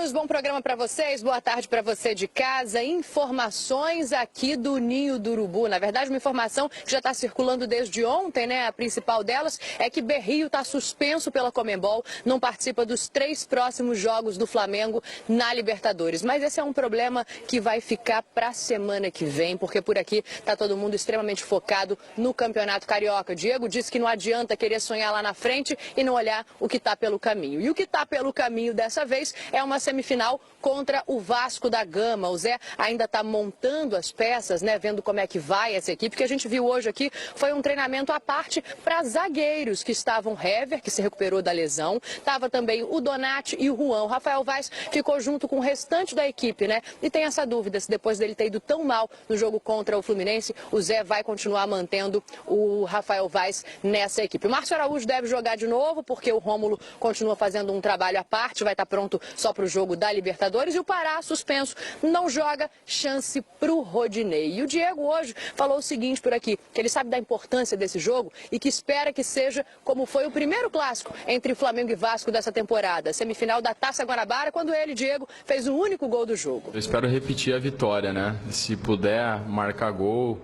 Queridos, bom programa para vocês, boa tarde para você de casa. Informações aqui do Ninho do Urubu. Na verdade, uma informação que já está circulando desde ontem, né? A principal delas é que Berrio está suspenso pela Conmebol, não participa dos 3 próximos jogos do Flamengo na Libertadores. Mas esse é um problema que vai ficar para a semana que vem, porque por aqui está todo mundo extremamente focado no Campeonato Carioca. Diego disse que não adianta querer sonhar lá na frente e não olhar o que está pelo caminho. E o que está pelo caminho dessa vez é uma semifinal contra o Vasco da Gama. O Zé ainda está montando as peças, né, vendo como é que vai essa equipe. O que a gente viu hoje aqui foi um treinamento à parte para zagueiros, que estavam Hever, que se recuperou da lesão, estava também o Donati e o Juan. O Rafael Vaz ficou junto com o restante da equipe, né? E tem essa dúvida se depois dele ter ido tão mal no jogo contra o Fluminense, o Zé vai continuar mantendo o Rafael Vaz nessa equipe. O Márcio Araújo deve jogar de novo, porque o Rômulo continua fazendo um trabalho à parte, vai estar pronto só para o jogo da Libertadores, e o Pará, suspenso, não joga, chance para o Rodinei. E o Diego hoje falou o seguinte por aqui, que ele sabe da importância desse jogo e que espera que seja como foi o primeiro clássico entre Flamengo e Vasco dessa temporada, semifinal da Taça Guanabara, quando ele, Diego, fez o único gol do jogo. Eu espero repetir a vitória, né? Se puder marcar gol,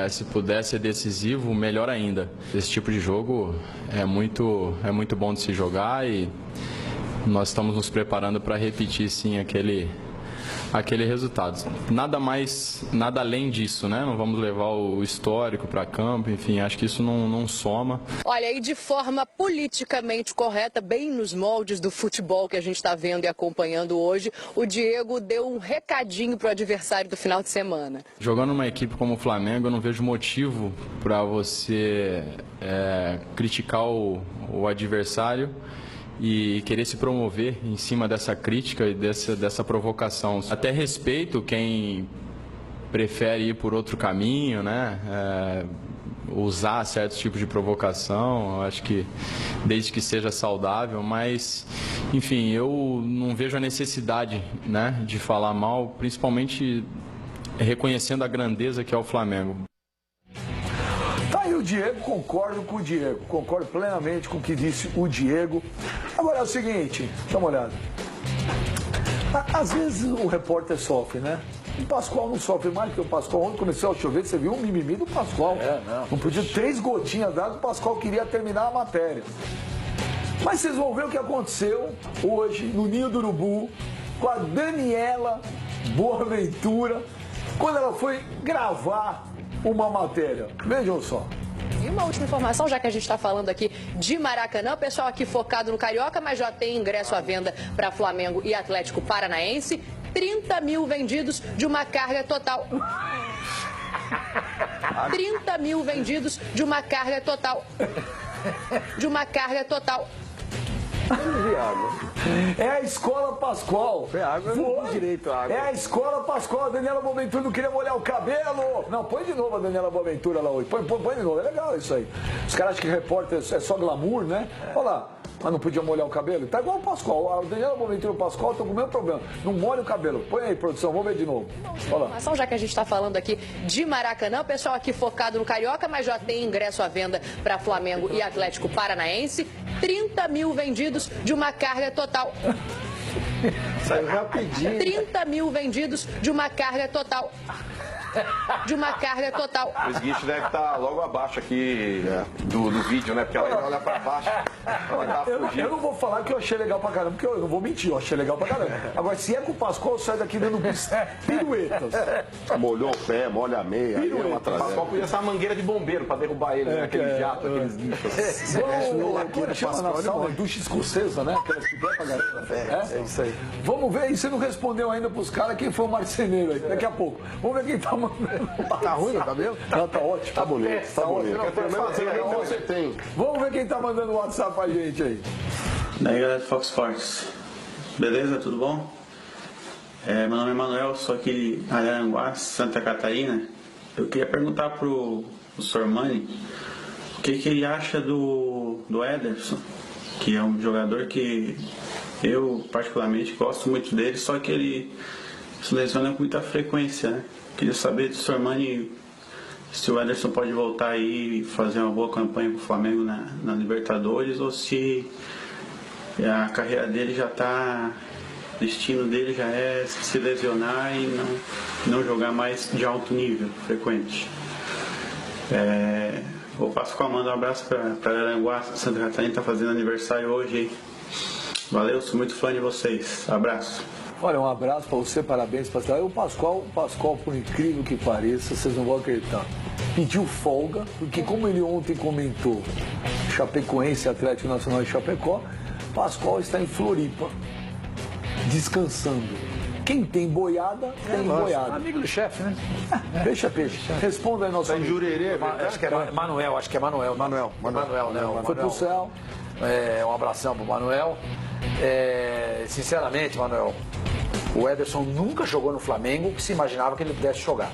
se puder ser decisivo, melhor ainda. Esse tipo de jogo é muito bom de se jogar e nós estamos nos preparando para repetir sim aquele resultado. Nada além disso, né? Não vamos levar o histórico para campo, enfim, acho que isso não soma. Olha, e de forma politicamente correta, bem nos moldes do futebol que a gente está vendo e acompanhando hoje, o Diego deu um recadinho para o adversário do final de semana. Jogando numa equipe como o Flamengo, eu não vejo motivo para você criticar o adversário e querer se promover em cima dessa crítica e dessa provocação. Até respeito quem prefere ir por outro caminho, né? Usar certos tipos de provocação, acho que desde que seja saudável, mas enfim, eu não vejo a necessidade, né, de falar mal, principalmente reconhecendo a grandeza que é o Flamengo. Diego, concordo com o Diego, concordo plenamente com o que disse o Diego. Agora é o seguinte, dá uma olhada. Às vezes o repórter sofre, né? O Pascoal não sofre mais, porque o Pascoal, ontem começou a chover, você viu o mimimi do Pascoal. Não podia 3 gotinhas d'água, o Pascoal queria terminar a matéria. Mas vocês vão ver o que aconteceu hoje no Ninho do Urubu com a Daniela Boaventura, quando ela foi gravar uma matéria. Vejam só. E uma última informação, já que a gente está falando aqui de Maracanã, o pessoal aqui focado no Carioca, mas já tem ingresso à venda para Flamengo e Atlético Paranaense. 30 mil vendidos de uma carga total. 30 mil vendidos de uma carga total. De uma carga total. É a Escola Pascoal. Foi água, eu não tenho direito à água. É a Escola Pascoal. A Daniela Boaventura não queria molhar o cabelo. Não, põe de novo a Daniela Boaventura lá hoje. Põe de novo, é legal isso aí. Os caras acham que repórter é só glamour, né? Olha lá. Mas não podia molhar o cabelo? Tá igual o Pascoal. A Daniela Boaventura e o Pascoal estão com o mesmo problema. Não molha o cabelo. Põe aí, produção, vamos ver de novo. Olha lá. Já que a gente está falando aqui de Maracanã, o pessoal aqui focado no Carioca, mas já tem ingresso à venda para Flamengo e Atlético Paranaense. 30 mil vendidos de uma carga total. Saiu rapidinho. 30 mil vendidos de uma carga total. De uma carga total. O esguicho deve estar logo abaixo aqui do vídeo, né? Porque ela olha pra baixo. Eu não vou falar que eu achei legal pra caramba, porque eu não vou mentir, eu achei legal pra caramba. Agora, se é com o Pascoal, sai daqui dando piruetas. Molhou o pé, molha a meia. Pirueta. O Pascoal podia ser uma mangueira de bombeiro pra derrubar ele, né? Aquele jato, aqueles guichos. Como chama na sauna? Ducha escocesa, né? Aquelas que der pra galera. É isso aí. Vamos ver, e você não respondeu ainda pros caras quem foi o marceneiro aí, daqui a pouco. Vamos ver quem tá mandando. Tá ruim o cabelo? Não, tá ótimo. Tá bonito, tá bonito. Você tem. Vamos ver quem tá mandando o WhatsApp pra gente aí. Daí galera do Fox Sports, beleza? Tudo bom? Meu nome é Manuel, sou aqui de Araranguá, Santa Catarina. Eu queria perguntar pro Sormani o que ele acha do Ederson, que é um jogador que eu particularmente gosto muito dele, só que ele se lesiona com muita frequência, né? Queria saber do Sormani se o Ederson pode voltar aí e fazer uma boa campanha com o Flamengo na Libertadores, ou se a carreira dele já está destino dele já é se lesionar e não jogar mais de alto nível, frequente. O Pascoal manda um abraço para Araranguá, Santa Catarina, está fazendo aniversário hoje, hein? Valeu, sou muito fã de vocês. Abraço. Olha, um abraço para você, parabéns, Pascoal. O Pascoal, por incrível que pareça, vocês não vão acreditar, pediu folga, porque como ele ontem comentou, Chapecoense, Atlético Nacional de Chapecó, Pascoal está em Floripa, descansando. Quem tem boiada, tem boiada. Amigo do chefe, né? Peixe é peixe. Responda aí, nosso amigo. Jurerê, acho que é Manuel, Manuel, né? Foi pro céu. Um abração pro Manuel. Sinceramente, Manuel, o Ederson nunca jogou no Flamengo que se imaginava que ele pudesse jogar.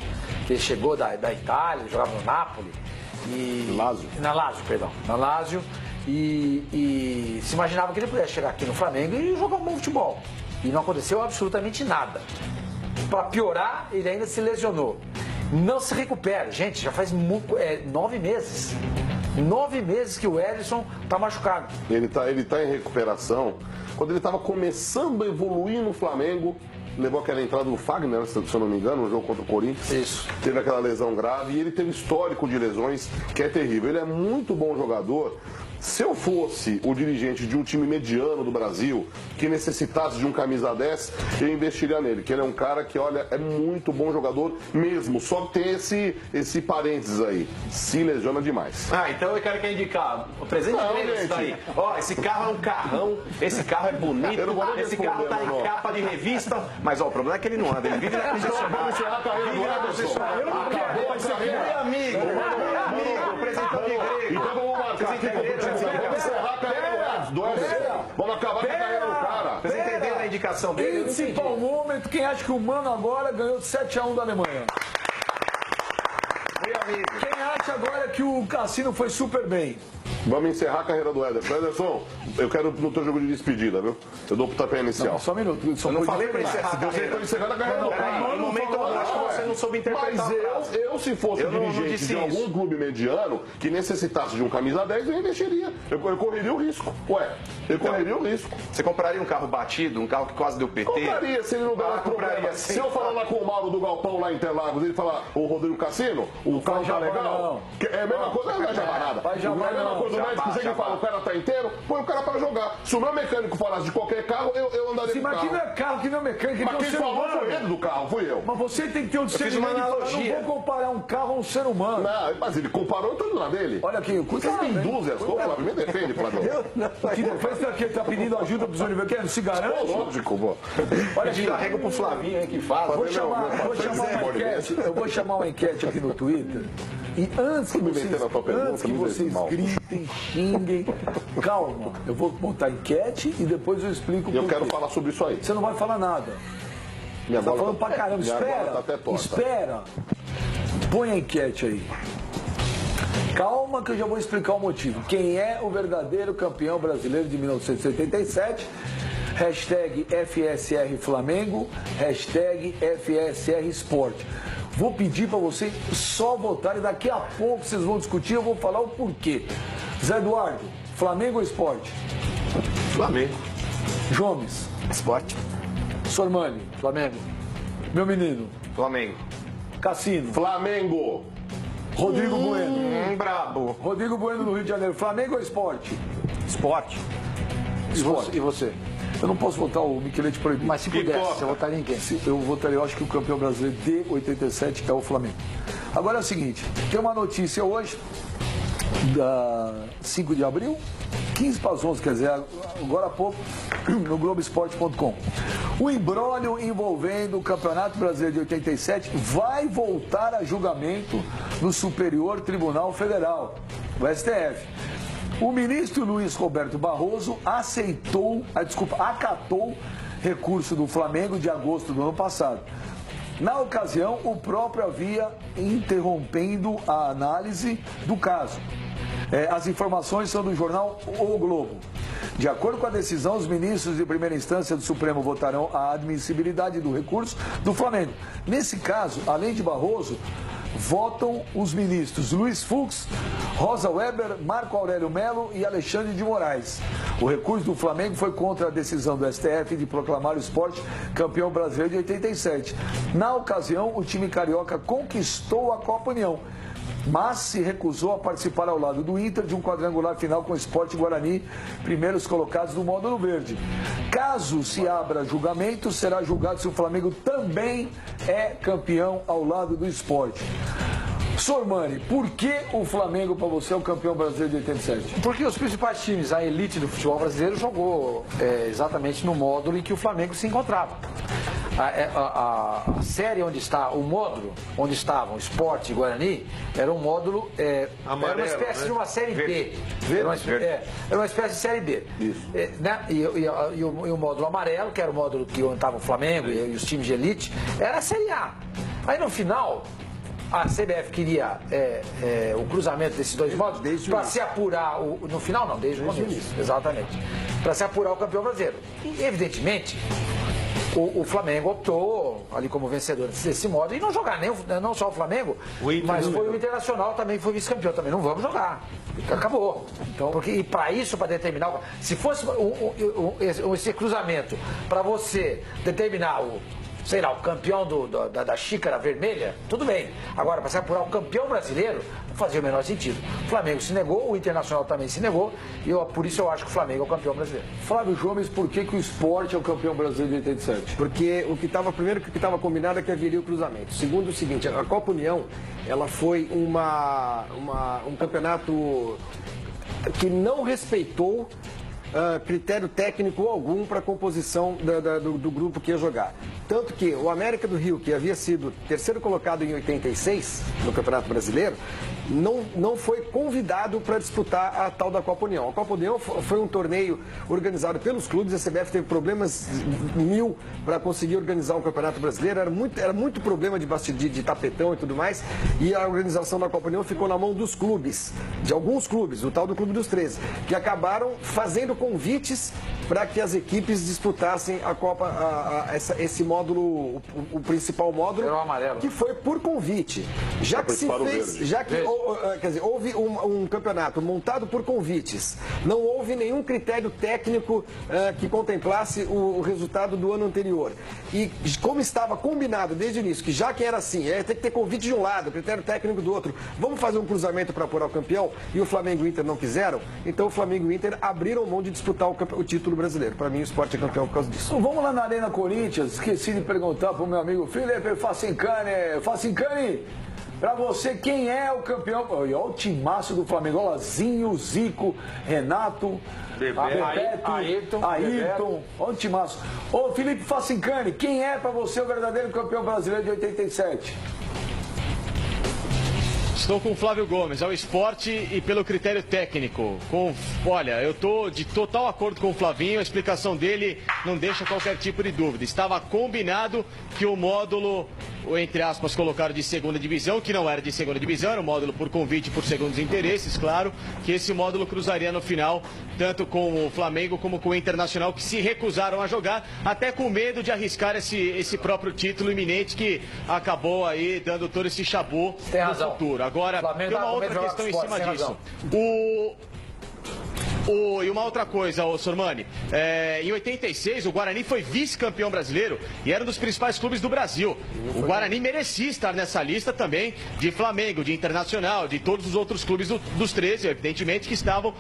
Ele chegou da Itália, ele jogava no Napoli. Na Lazio. E se imaginava que ele pudesse chegar aqui no Flamengo e jogar um bom futebol. E não aconteceu absolutamente nada. Para piorar, ele ainda se lesionou. Não se recupera. Gente, já faz 9 meses. 9 meses que o Ederson está machucado. Ele tá em recuperação. Quando ele estava começando a evoluir no Flamengo, levou aquela entrada do Fagner, se eu não me engano, no jogo contra o Corinthians. Isso. Teve aquela lesão grave e ele teve histórico de lesões que é terrível. Ele é muito bom jogador. Se eu fosse o dirigente de um time mediano do Brasil, que necessitasse de um camisa 10, eu investiria nele, que ele é um cara que, olha, é muito bom jogador mesmo, só que tem esse parênteses aí, se lesiona demais. Então eu quero indicar o presente dele, isso daí. Ó, esse carro é um carrão, esse carro é bonito, esse carro tá em capa de revista, mas ó, o problema é que ele não anda, ele vive na Eu não quero, esse aqui é meu amigo, presentão de grego. Então vamos marcar aqui, vamos encerrar a carreira do Ederson. Vamos acabar com a carreira do cara. Vocês entenderam a indicação dele? Principal momento, quem acha que o Mano agora ganhou de 7-1 da Alemanha? Meu amigo. Quem acha agora que o Cassino foi super bem? Vamos encerrar a carreira do Ederson. Ederson, eu quero no teu jogo de despedida, viu? Eu dou o pontapé inicial. Só um minuto. Eu não falei pra encerrar a carreira. Eu encerrar a carreira do cara. No momento eu acho que você não soube interpretar. Mas eu se fosse dirigente de algum clube mediano que necessitasse de um camisa 10, eu investiria. Eu correria o risco. Eu correria o risco. Você compraria um carro batido, um carro que quase deu PT? Compraria, se ele não der problema. Se eu falar lá com o Mauro do Galpão, lá em Interlagos, ele falar, o Rodrigo Cassino, o carro tá legal. É a mesma coisa, não vai chamar nada. É a mesma coisa, o médico chega e fala, o cara tá inteiro, põe o cara pra jogar. Se o meu mecânico falasse de qualquer carro, eu andaria com o carro. Mas que não é carro, que não é mecânico. Mas quem falou foi ele do carro, fui eu. Mas você tem que ter o discernimento de falar, não vou comparar um carro a um ser humano. Não, mas ele comparou tudo na dele. Olha aqui, Vocês me induzem as coisas, Flávio, me defende, Flávio. Que defesa tá aqui, tá pedindo ajuda pros universitários, se garante? Lógico, pô. Olha aqui, Pedindo arrego pro Flavinho aí que faz. Eu vou chamar uma enquete aqui no Twitter. E antes que vocês gritem, xinguem, calma. Eu vou botar a enquete e depois eu explico. Eu quero falar sobre isso aí. Você não vai falar nada. Minha Você tá bola falando pra caramba. Espera. Põe a enquete aí. Calma que eu já vou explicar o motivo. Quem é o verdadeiro campeão brasileiro de 1987? Hashtag FSR Flamengo, hashtag FSR Esporte. Vou pedir para vocês só votarem. Daqui a pouco vocês vão discutir, eu vou falar o porquê. Zé Eduardo, Flamengo ou Esporte? Flamengo. Jomes. Esporte. Sormani. Flamengo. Meu menino. Flamengo. Cassino. Flamengo. Rodrigo Bueno. Brabo. Rodrigo Bueno do Rio de Janeiro. Flamengo ou Esporte? Esporte. E você? Eu não posso votar o Michelete proibido. Mas se pudesse, você votaria em quem? Eu votaria, eu acho que o campeão brasileiro de 87 é o Flamengo. Agora é o seguinte, tem uma notícia hoje, da 5 de abril, 15 para as 11, quer dizer, agora há pouco, no Globoesporte.com. O imbróglio envolvendo o Campeonato Brasileiro de 87 vai voltar a julgamento no Superior Tribunal Federal, o STF. O ministro Luiz Roberto Barroso acatou recurso do Flamengo de agosto do ano passado. Na ocasião, o próprio havia interrompendo a análise do caso. As informações são do jornal O Globo. De acordo com a decisão, os ministros de primeira instância do Supremo votarão a admissibilidade do recurso do Flamengo. Nesse caso, além de Barroso, votam os ministros Luiz Fux, Rosa Weber, Marco Aurélio Melo e Alexandre de Moraes. O recurso do Flamengo foi contra a decisão do STF de proclamar o Sport campeão brasileiro de 87. Na ocasião, o time carioca conquistou a Copa União, mas se recusou a participar ao lado do Inter de um quadrangular final com o Sport e Guarani, primeiros colocados do módulo verde. Caso se abra julgamento, será julgado se o Flamengo também é campeão ao lado do Sport. Sormani, por que o Flamengo para você é o campeão brasileiro de 87? Porque os principais times, a elite do futebol brasileiro jogou exatamente no módulo em que o Flamengo se encontrava. A série onde está o módulo, onde estavam Sport e Guarani, era um módulo, amarelo, era uma espécie de uma série B. Era uma espécie de série B. Isso. Né? E o módulo amarelo, que era o módulo que onde estava o Flamengo e os times de elite, era a série A. Aí no final, a CBF queria o cruzamento desses dois módulos para se apurar, no final não, desde o começo, exatamente, para se apurar o campeão brasileiro. E evidentemente, o Flamengo optou ali como vencedor desse modo e não jogar não só o Flamengo, mas foi o Internacional também foi vice-campeão, também não vamos jogar. Acabou. Então, e para isso, para determinar, se fosse esse cruzamento para você determinar sei lá, o campeão da xícara vermelha, tudo bem. Agora, para se apurar o campeão brasileiro, não fazia o menor sentido. O Flamengo se negou, o Internacional também se negou, e por isso eu acho que o Flamengo é o campeão brasileiro. Flávio Gomes, por que o Sport é o campeão brasileiro de 87? Porque primeiro que estava combinado é que haveria o cruzamento. Segundo, o seguinte, a Copa União, ela foi um campeonato que não respeitou critério técnico algum para a composição do grupo que ia jogar. Tanto que o América do Rio, que havia sido terceiro colocado em 86 no Campeonato Brasileiro, não foi convidado para disputar a tal da Copa União. A Copa União foi um torneio organizado pelos clubes, a CBF teve problemas mil para conseguir organizar o Campeonato Brasileiro, era muito problema de tapetão e tudo mais, e a organização da Copa União ficou na mão dos clubes, de alguns clubes, o tal do Clube dos 13, que acabaram fazendo convites para que as equipes disputassem a Copa, esse módulo, o principal módulo, que foi por convite. Já que houve um campeonato montado por convites, não houve nenhum critério técnico que contemplasse o resultado do ano anterior. E como estava combinado desde o início, que já que era assim, tem que ter convite de um lado, critério técnico do outro, vamos fazer um cruzamento para apurar o campeão, e o Flamengo e o Inter não quiseram, então o Flamengo e o Inter abriram mão de disputar o título brasileiro. Para mim, o Sport é campeão por causa disso. Então, vamos lá na Arena Corinthians. Esqueci de perguntar para o meu amigo Felipe Facincani. Facincani, para você, quem é o campeão? Olha o timaço do Flamengo. Olha, Zinho, Zico, Renato, Bebeto, Ayrton. Olha o timaço. Ô, Felipe Facincani, quem é para você o verdadeiro campeão brasileiro de 87? Estou com o Flávio Gomes, é o Sport e pelo critério técnico. Olha, eu estou de total acordo com o Flavinho, a explicação dele não deixa qualquer tipo de dúvida. Estava combinado que o módulo, entre aspas, colocado de segunda divisão, que não era de segunda divisão, era um módulo por convite por segundos interesses, claro, que esse módulo cruzaria no final, tanto com o Flamengo como com o Internacional, que se recusaram a jogar, até com medo de arriscar esse próprio título iminente que acabou aí dando todo esse chabu no futuro. Agora, tem uma outra questão em cima disso. E uma outra coisa, Sormani, em 86 o Guarani foi vice-campeão brasileiro e era um dos principais clubes do Brasil. O Guarani merecia estar nessa lista também de Flamengo, de Internacional, de todos os outros clubes dos 13, evidentemente, que estavam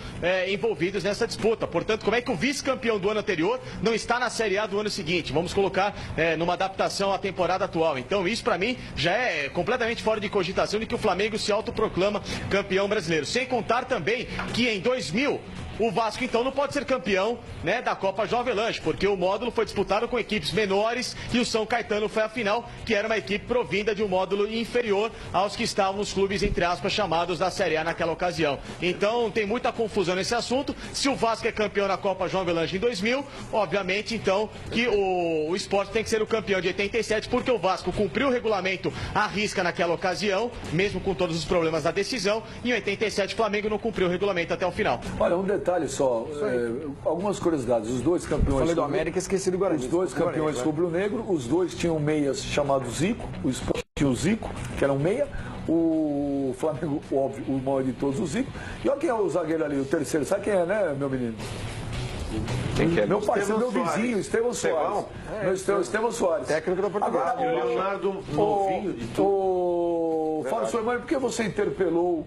envolvidos nessa disputa. Portanto, como é que o vice-campeão do ano anterior não está na Série A do ano seguinte? Vamos colocar numa adaptação à temporada atual. Então, isso para mim já é completamente fora de cogitação de que o Flamengo se autoproclama campeão brasileiro. Sem contar também que em 2000 o Vasco, então, não pode ser campeão, né, da Copa Jovem Lanche, porque o módulo foi disputado com equipes menores e o São Caetano foi a final, que era uma equipe provinda de um módulo inferior aos que estavam nos clubes, entre aspas, chamados da Série A naquela ocasião. Então, tem muita confusão nesse assunto. Se o Vasco é campeão na Copa Jovem Lanche em 2000, obviamente, então, que o Sport tem que ser o campeão de 87, porque o Vasco cumpriu o regulamento à risca naquela ocasião, mesmo com todos os problemas da decisão, e em 87 o Flamengo não cumpriu o regulamento até o final. Olha, um detalhe só, algumas curiosidades. Os dois campeões. Falei do América, esqueci do Guarani. Os dois campeões rubro-negro, os dois tinham meias chamados Zico, o Sport tinha o Zico, que era um meia. O Flamengo, óbvio, o maior de todos, o Zico. E olha quem é o zagueiro ali, o terceiro. Sabe quem é, né, meu menino? Quem que é? Meu parceiro, meu vizinho, Estevão Soares. Estevão Soares. Técnico da Portugal. Agora, o Leonardo novinho de tudo. Fala, senhor, mas por que você interpelou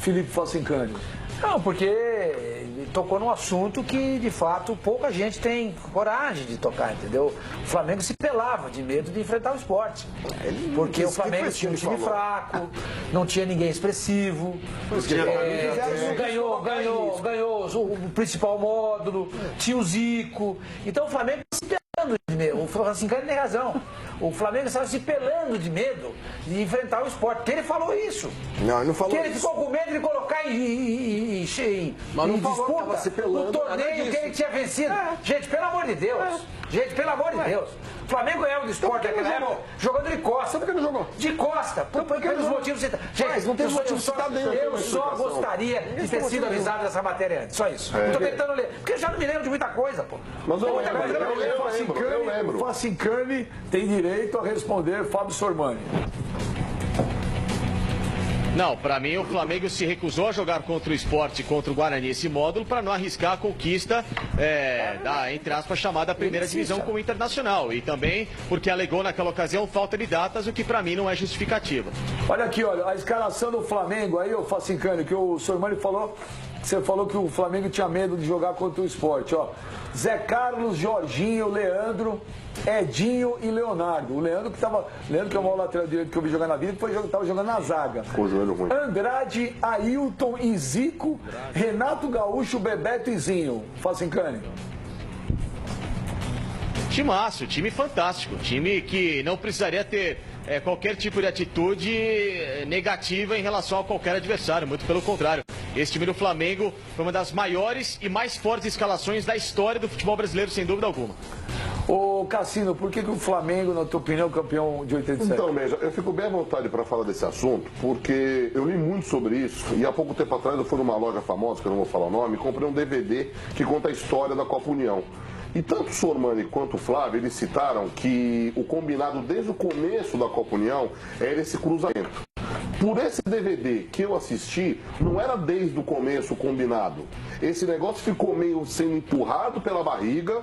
Felipe Facincani? Não, porque ele tocou num assunto que, de fato, pouca gente tem coragem de tocar, entendeu? O Flamengo se pelava de medo de enfrentar o Sport. Porque o Flamengo tinha um time fraco, não tinha ninguém expressivo, ganhou o principal módulo, tinha o Zico. Então o Flamengo se pelando de medo. O Facincani tem razão. O Flamengo estava se pelando de medo de enfrentar o Sport. Porque ele falou isso. Não, ele não falou que ele ficou com medo de colocar em disputa o torneio que ele tinha vencido. Gente, pelo amor de Deus. Gente, pelo amor de Deus. O Flamengo é o do Sport naquela época, jogando de costa. Por que não jogou? De costa. Por pelos motivos. Gente, não tem motivo de citar dentro. Eu só gostaria de ter sido avisado dessa matéria antes. Só isso. Eu tô tentando ler. Porque eu já não me lembro de muita coisa, pô. Mas eu lembro. O Facincani tem direito a responder Fábio Sormani. Não, para mim o Flamengo se recusou a jogar contra o Sport e contra o Guarani esse módulo para não arriscar a conquista da, entre aspas, chamada primeira divisão com o Internacional. E também porque alegou naquela ocasião falta de datas, o que para mim não é justificativa. Olha aqui, olha, a escalação do Flamengo aí, ô Facincani, que o Sormani falou, você falou que o Flamengo tinha medo de jogar contra o Sport, ó. Zé Carlos, Jorginho, Leandro, Edinho e Leonardo. O Leandro que é o maior lateral direito que eu vi jogar na vida, que estava jogando na zaga. Andrade, Ailton e Zico, Renato Gaúcho, Bebeto e Zinho. Facincani. Timaço, time fantástico, time que não precisaria ter qualquer tipo de atitude negativa em relação a qualquer adversário, muito pelo contrário. Esse time do Flamengo foi uma das maiores e mais fortes escalações da história do futebol brasileiro, sem dúvida alguma. Ô Cassino, por que o Flamengo, na tua opinião, é campeão de 87? Então, Benja, eu fico bem à vontade para falar desse assunto, porque eu li muito sobre isso, e há pouco tempo atrás eu fui numa loja famosa, que eu não vou falar o nome, e comprei um DVD que conta a história da Copa União. E tanto o Sormani quanto o Flávio, eles citaram que o combinado desde o começo da Copa União era esse cruzamento. Por esse DVD que eu assisti, não era desde o começo combinado. Esse negócio ficou meio sendo empurrado pela barriga,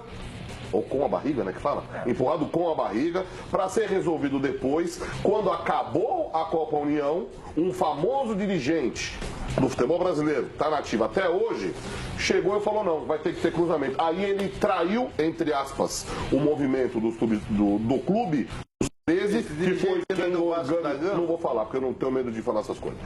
ou com a barriga, né, que fala? Empurrado com a barriga, para ser resolvido depois, quando acabou a Copa União, um famoso dirigente do futebol brasileiro, está nativo até hoje, chegou e falou, não, vai ter que ter cruzamento. Aí ele traiu, entre aspas, o movimento do clube, os 13, que foi quem não vou falar, porque eu não tenho medo de falar essas coisas.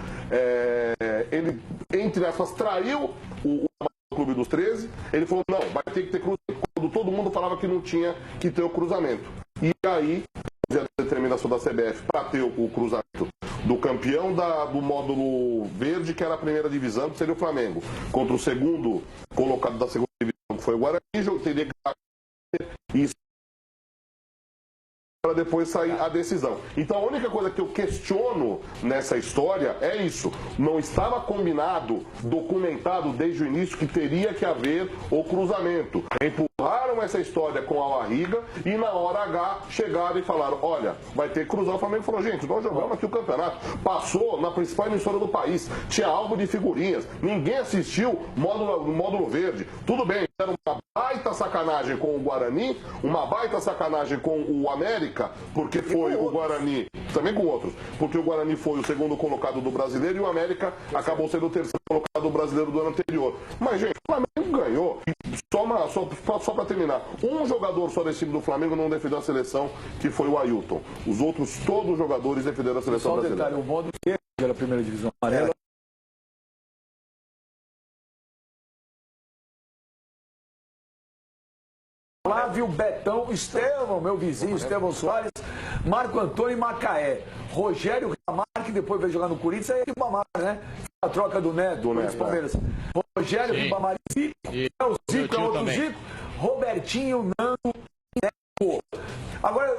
Ele, entre aspas, traiu o clube dos 13, ele falou, não, vai ter que ter cruzamento, quando todo mundo falava que não tinha que ter o cruzamento. E aí, a determinação da CBF para ter o cruzamento do campeão do módulo verde, que era a primeira divisão, que seria o Flamengo, contra o segundo colocado da segunda divisão, que foi o Guarani, teria que ter isso para depois sair a decisão. Então a única coisa que eu questiono nessa história é isso. Não estava combinado, documentado desde o início que teria que haver o cruzamento. Empurraram essa história com a barriga e na hora H chegaram e falaram, olha, vai ter que cruzar. O Flamengo falou, gente, nós jogamos aqui o campeonato. Passou na principal emissora do país. Tinha álbum de figurinhas. Ninguém assistiu módulo verde. Tudo bem, era uma baita sacanagem com o Guarani, uma baita sacanagem com o América, porque foi o Guarani, também com outros, porque o Guarani foi o segundo colocado do brasileiro e o América acabou sendo o terceiro colocado do brasileiro do ano anterior. Mas, gente, o Flamengo ganhou. Só para terminar, um jogador só desse time do Flamengo não defendeu a seleção, que foi o Ailton. Os outros, todos os jogadores defenderam a seleção brasileira. Só um detalhe, o modo que era a primeira divisão amarela. Flávio, Betão, Estevão, meu vizinho, Estevão Soares, Marco Antônio e Macaé. Rogério Ribamar, que depois veio jogar no Corinthians, é Ribamar, né? A troca do Neto, do Palmeiras. Rogério Ribamar e Zico, o Zico é outro também. Zico, Robertinho, Nando e Neto. Agora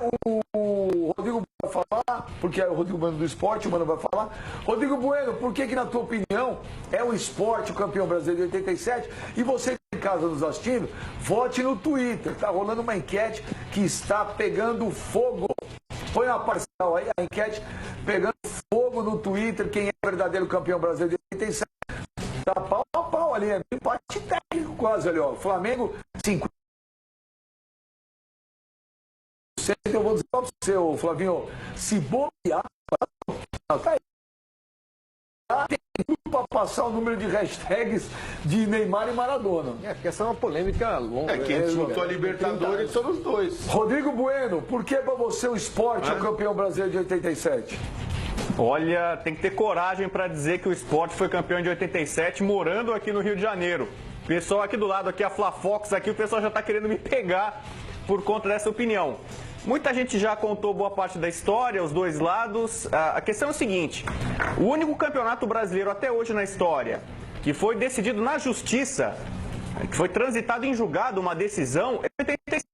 o Rodrigo vai falar, porque é o Rodrigo Bueno do Esporte, o Mano vai falar. Rodrigo Bueno, por que na tua opinião é o Esporte o campeão brasileiro de 87? E você que em casa nos assistindo, vote no Twitter. Tá rolando uma enquete que está pegando fogo. Põe uma parcial aí, a enquete pegando fogo no Twitter quem é o verdadeiro campeão brasileiro de 87. Tá pau a pau ali, é empate técnico quase ali, ó. Flamengo, 50%. Eu vou dizer para o seu, Flavinho, se bobear, tá aí. Tem tudo para passar o número de hashtags de Neymar e Maradona. Porque essa é uma polêmica longa. Quem disputou a Libertadores são os dois. Rodrigo Bueno, por que para você o esporte é o campeão brasileiro de 87? Olha, tem que ter coragem para dizer que o Sport foi campeão de 87 morando aqui no Rio de Janeiro. Pessoal aqui do lado, aqui a Flafox, aqui o pessoal já está querendo me pegar por conta dessa opinião. Muita gente já contou boa parte da história, os dois lados. A questão é o seguinte, o único campeonato brasileiro até hoje na história que foi decidido na justiça, que foi transitado em julgado uma decisão, é 87.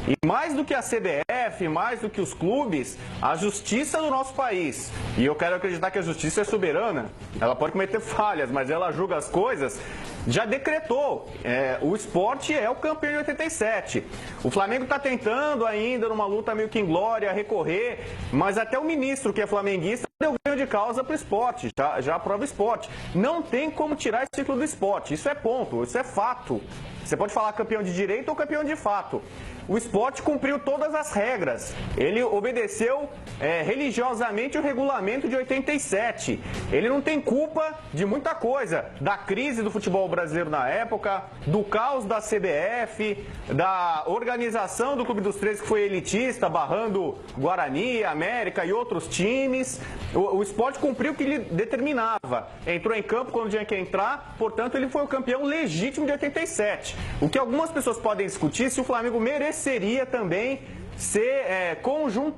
E mais do que a CBF, mais do que os clubes, a justiça do nosso país. E eu quero acreditar que a justiça é soberana. Ela pode cometer falhas, mas ela julga as coisas. Já decretou. O Sport é o campeão de 87. O Flamengo está tentando ainda, numa luta meio que inglória, recorrer. Mas até o ministro, que é flamenguista, deu ganho de causa para o Sport. Já aprova o Sport. Não tem como tirar esse título do Sport. Isso é ponto, isso é fato. Você pode falar campeão de direito ou campeão de fato. O Sport cumpriu todas as regras. Ele obedeceu religiosamente o regulamento de 87. Ele não tem culpa de muita coisa. Da crise do futebol brasileiro na época, do caos da CBF, da organização do Clube dos 13 que foi elitista, barrando Guarani, América e outros times. O Sport cumpriu o que ele determinava. Entrou em campo quando tinha que entrar, portanto ele foi o campeão legítimo de 87. O que algumas pessoas podem discutir se o Flamengo mereceria também ser conjuntamente